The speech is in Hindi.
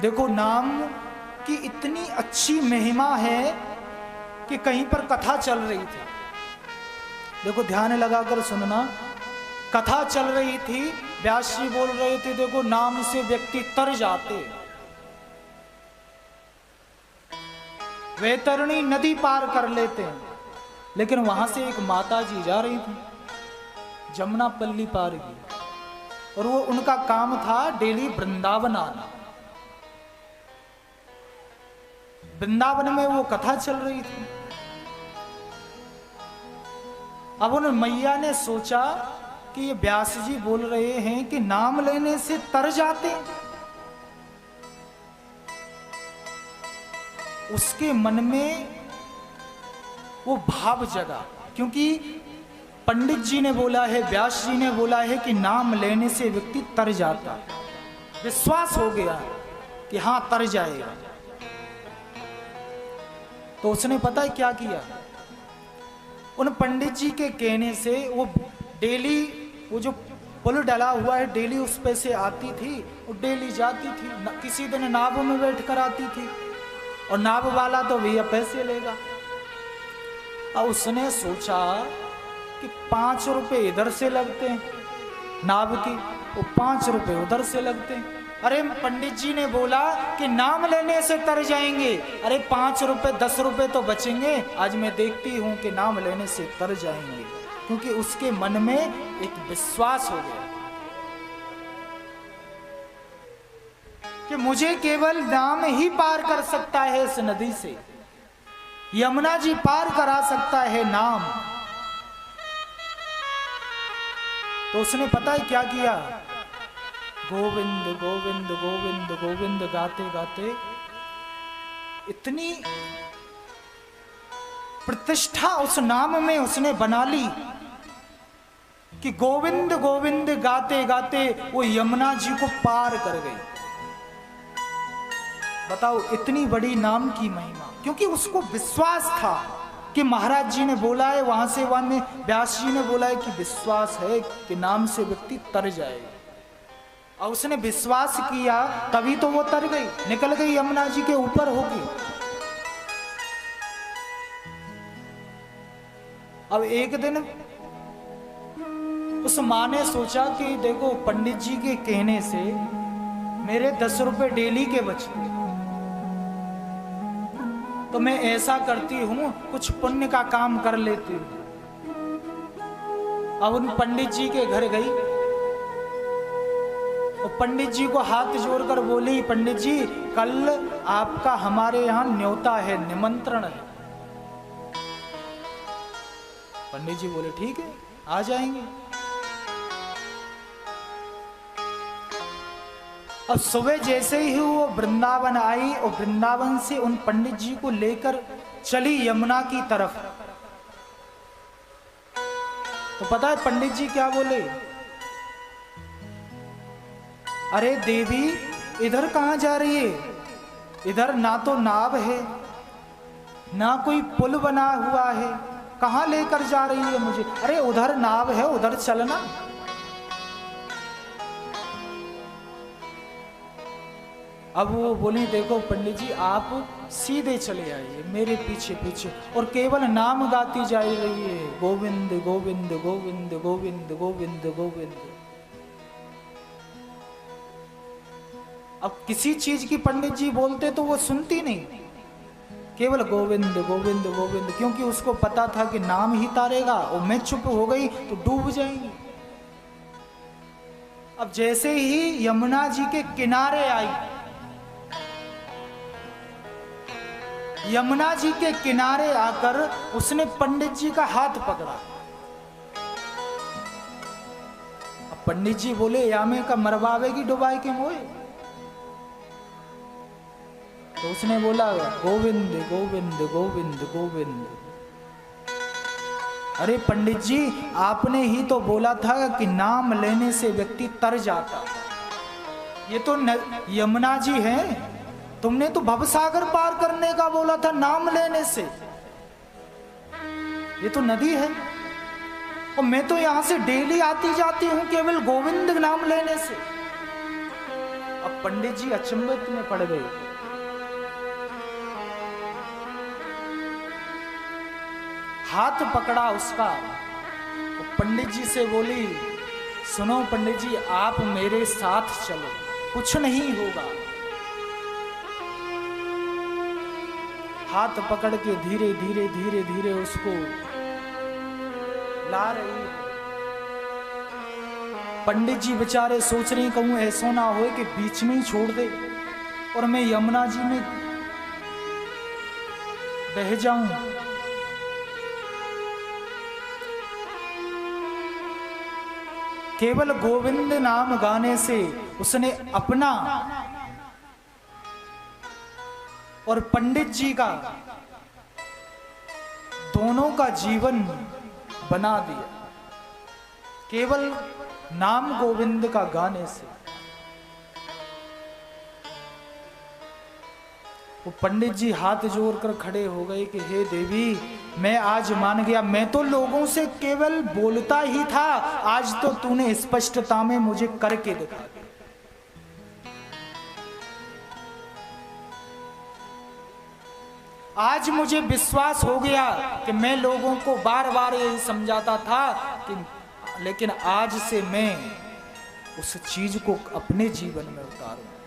देखो नाम की इतनी अच्छी महिमा है कि कहीं पर कथा चल रही थी। देखो ध्यान लगाकर सुनना, कथा चल रही थी, व्यास जी बोल रहे थे देखो नाम से व्यक्ति तर जाते। वैतरणी नदी पार कर लेते हैं। लेकिन वहां से एक माता जी जा रही थी, जमुना पल्ली पार की, और वो उनका काम था डेली वृंदावन आना। वृंदावन में वो कथा चल रही थी। अब उन मैया ने सोचा कि ये व्यास जी बोल रहे हैं कि नाम लेने से तर जाते। उसके मन में वो भाव जगा, क्योंकि पंडित जी ने बोला है, व्यास जी ने बोला है कि नाम लेने से व्यक्ति तर जाता। विश्वास हो गया कि हाँ तर जाएगा। तो उसने पता है क्या किया, उन पंडित जी के कहने से वो डेली वो जो पुल डला हुआ है डेली उस पे से आती थी और डेली जाती थी। किसी दिन नाव में बैठ कर आती थी और नाव वाला तो भैया पैसे लेगा। और उसने सोचा कि 5 रुपए इधर से लगते हैं नाव की, वो 5 रुपए उधर से लगते हैं। अरे पंडित जी ने बोला कि नाम लेने से तर जाएंगे, अरे 5 रुपए 10 रुपए तो बचेंगे। आज मैं देखती हूं कि नाम लेने से तर जाएंगे, क्योंकि उसके मन में एक विश्वास हो गया कि मुझे केवल नाम ही पार कर सकता है इस नदी से, यमुना जी पार करा सकता है नाम। तो उसने पता है क्या किया, गोविंद गोविंद गोविंद गोविंद गाते गाते इतनी प्रतिष्ठा उस नाम में उसने बना ली कि गोविंद गोविंद गाते गाते वो यमुना जी को पार कर गई। बताओ इतनी बड़ी नाम की महिमा, क्योंकि उसको विश्वास था कि महाराज जी ने बोला है, वहां से वहां में व्यास जी ने बोला है कि विश्वास है कि नाम से व्यक्ति तर जाएगा। और उसने विश्वास किया तभी तो वो तर गई, निकल गई यमुना जी के ऊपर होगी। अब एक दिन उस माँ ने सोचा कि देखो पंडित जी के कहने से मेरे 10 रुपए डेली के बचते, तो मैं ऐसा करती हूं कुछ पुण्य का काम कर लेती हूं। अब उन पंडित जी के घर गई और पंडित जी को हाथ जोड़कर बोली, पंडित जी कल आपका हमारे यहाँ न्योता है, निमंत्रण है। पंडित जी बोले ठीक है आ जाएंगे। और सुबह जैसे ही वो वृंदावन आई और वृंदावन से उन पंडित जी को लेकर चली यमुना की तरफ। तो पता है पंडित जी क्या बोले, अरे देवी इधर कहां जा रही है, इधर ना तो नाव है ना कोई पुल बना हुआ है, कहां लेकर जा रही है मुझे। अरे उधर नाव है उधर चलना। अब वो बोली देखो पंडित जी आप सीधे चले आइए मेरे पीछे पीछे, और केवल नाम गाती जा रही है, गोविंद गोविंद गोविंद गोविंद गोविंद गोविंद। अब किसी चीज की पंडित जी बोलते तो वो सुनती नहीं, केवल गोविंद गोविंद गोविंद, क्योंकि उसको पता था कि नाम ही तारेगा और मैं चुप हो गई तो डूब जाएंगी। अब जैसे ही यमुना जी के किनारे आई, यमुना जी के किनारे आकर उसने पंडित जी का हाथ पकड़ा। अब पंडित जी बोले यामे का मरवावेगी डुबाए के मोए। तो उसने बोला गोविंद गोविंद गोविंद गोविंद। अरे पंडित जी आपने ही तो बोला था कि नाम लेने से व्यक्ति तर जाता, ये तो यमुना जी हैं, तुमने तो भवसागर पार करने का बोला था नाम लेने से, ये तो नदी है और मैं तो यहां से डेली आती जाती हूं केवल गोविंद नाम लेने से। अब पंडित जी अचंभित में पड़ गए। हाथ पकड़ा उसका, पंडित जी से बोली, सुनो पंडित जी, आप मेरे साथ चलो, कुछ नहीं होगा। हाथ पकड़ के धीरे धीरे धीरे धीरे उसको ला रही। पंडित जी बेचारे सोच रहे, कहूं ऐसा ना हो कि बीच में ही छोड़ दे और मैं यमुना जी में बह जाऊं। केवल गोविंद नाम गाने से उसने अपना और पंडित जी का, दोनों का जीवन बना दिया, केवल नाम गोविंद का गाने से। वो पंडित जी हाथ जोड़कर खड़े हो गए कि हे देवी, मैं आज मान गया, मैं तो लोगों से केवल बोलता ही था, आज तो तूने स्पष्टता में मुझे करके दिखा दिया। आज मुझे विश्वास हो गया कि मैं लोगों को बार बार यही समझाता था कि, लेकिन आज से मैं उस चीज को अपने जीवन में उतारूं।